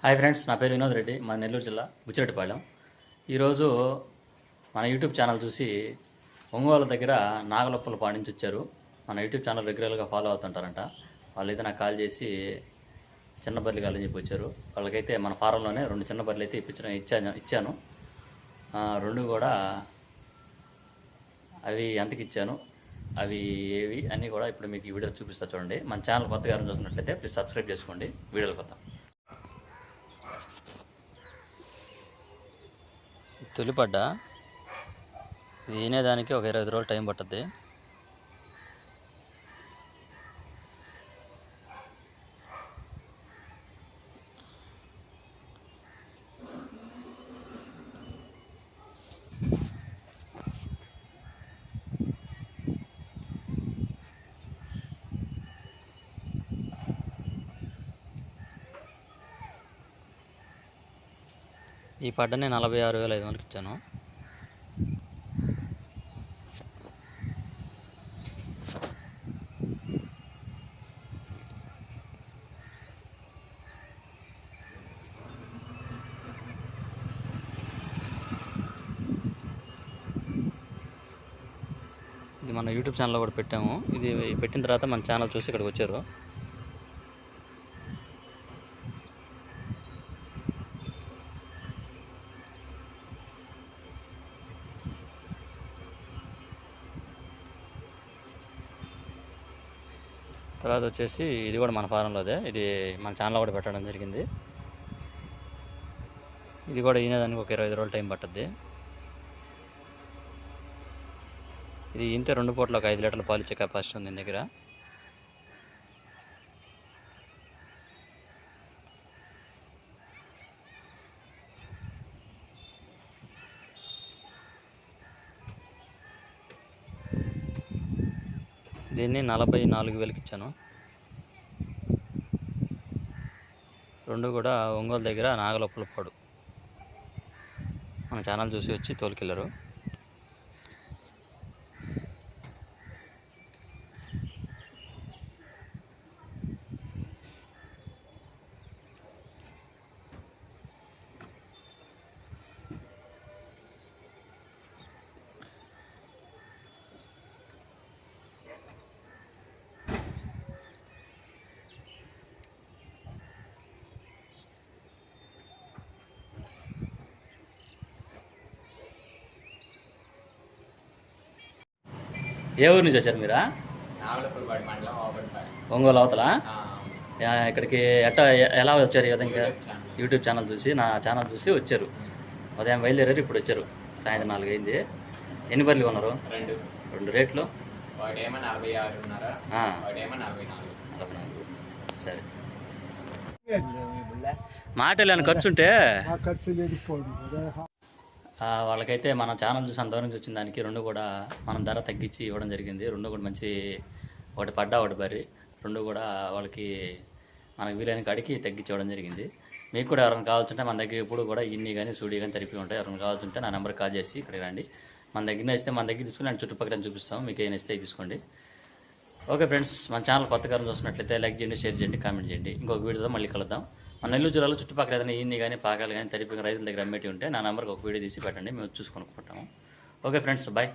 Hi friends, నా పేరు వినోద్ రెడ్డి, మా నెల్లూరు జిల్లా బుచ్చిరెడ్డిపాళెం. ఈరోజు మన యూట్యూబ్ ఛానల్ చూసి ఒంగోలు దగ్గర నాగలొప్పలు పాడించి వచ్చారు. మన యూట్యూబ్ ఛానల్ రెగ్యులర్గా ఫాలో అవుతుంటారంట. వాళ్ళైతే నాకు కాల్ చేసి చిన్న బర్రెలు కావాలని చెప్పి వచ్చారు. వాళ్ళకైతే మన ఫారంలోనే 2 చిన్న బర్రెలు అయితే ఇచ్చాను. 2 కూడా అవి ఎంతకి ఇచ్చాను, అవి ఏవి అన్నీ కూడా ఇప్పుడు మీకు ఈ వీడియోలో చూపిస్తా చూడండి. మన ఛానల్ కొత్తగా ఎవరైనా చూసినట్లయితే ప్లీజ్ సబ్స్క్రైబ్ చేసుకోండి. వీడియోలు కొత్త తొలిపడ్డ ఇది వినేదానికి ఒక 20 రోజులు టైం పట్టుద్ది. ఈ పడ్డని 46,500కి ఇచ్చాను. ఇది మన యూట్యూబ్ ఛానల్లో కూడా పెట్టాము. ఇది పెట్టిన తర్వాత మన ఛానల్ చూసి ఇక్కడికి వచ్చారు. తర్వాత వచ్చేసి ఇది కూడా మన ఫారంలోదే, ఇది మన ఛానల్లో కూడా పెట్టడం జరిగింది. ఇది కూడా ఈనేదానికి ఒక 25 రోజులు టైం పట్టుద్ది. ఇది ఇంతే 2 పూటలు ఒక 5 లీటర్ల పాలు ఇచ్చే కెపాసిటీ ఉంది దీని దగ్గర. దీన్ని 44,000కి ఇచ్చాను. 2 కూడా ఒంగోలు దగ్గర నాగలొప్పల పాడు. మన ఛానల్ చూసి వచ్చి తోలుకెళ్ళారు. ఏ ఊరు నుంచి వచ్చారు మీరా? ఒంగోలు అవతల. ఇక్కడికి ఎలా వచ్చారు? ఈ విధంగా యూట్యూబ్ ఛానల్ చూసి, నా ఛానల్ చూసి వచ్చారు. ఉదయం బయలుదేరారు, ఇప్పుడు వచ్చారు. సాయంత్రం 4 అయింది. ఎన్ని బర్రెలు కొన్నారు? 2 రేట్లు. సరే, మాటలు ఏమైనా ఖర్చు ఉంటే వాళ్ళకైతే మన ఛానల్ చూసి అంతవరకు నుంచి వచ్చిన దానికి 2 కూడా మనం ధర తగ్గించి ఇవ్వడం జరిగింది. 2 కూడా మంచి, ఒకటి పడ్డా ఒకటి బర్రి, 2 కూడా వాళ్ళకి మనకు వీలైన కాడికి తగ్గించి ఇవ్వడం జరిగింది. మీకు కూడా ఎవరైనా కావాల్సింటే మన దగ్గర ఇప్పుడు కూడా ఇన్ని కానీ సూడి కానీ తరిపి ఉంటాయి. ఎవరైనా కావాల్సింటే నా నెంబర్కి కాల్ చేసి ఇక్కడికి రండి. మన దగ్గర ఇస్తే మన దగ్గర తీసుకుని చుట్టుపక్కల చూపిస్తాం. మీకు ఏమైనా ఇస్తే తీసుకోండి. ఓకే ఫ్రెండ్స్, మన ఛానల్ కొత్తగా చూసినట్లయితే లైక్ చేయండి, షేర్ చేయండి, కామెంట్ చేయండి. ఇంకొక వీడియోతో మళ్ళీ కలుద్దాం. మన నెల్లూరు జిల్లాలో చుట్టుపక్కల ఏదైనా ఈన్ని కానీ పాకాలు కానీ తరిపి రైతుల దగ్గర అమ్మేటి ఉంటే నా నెంబర్కి ఒక వీడియో తీసి పెట్టండి, మేము చూసుకొనుకుంటాము. Okay friends, bye.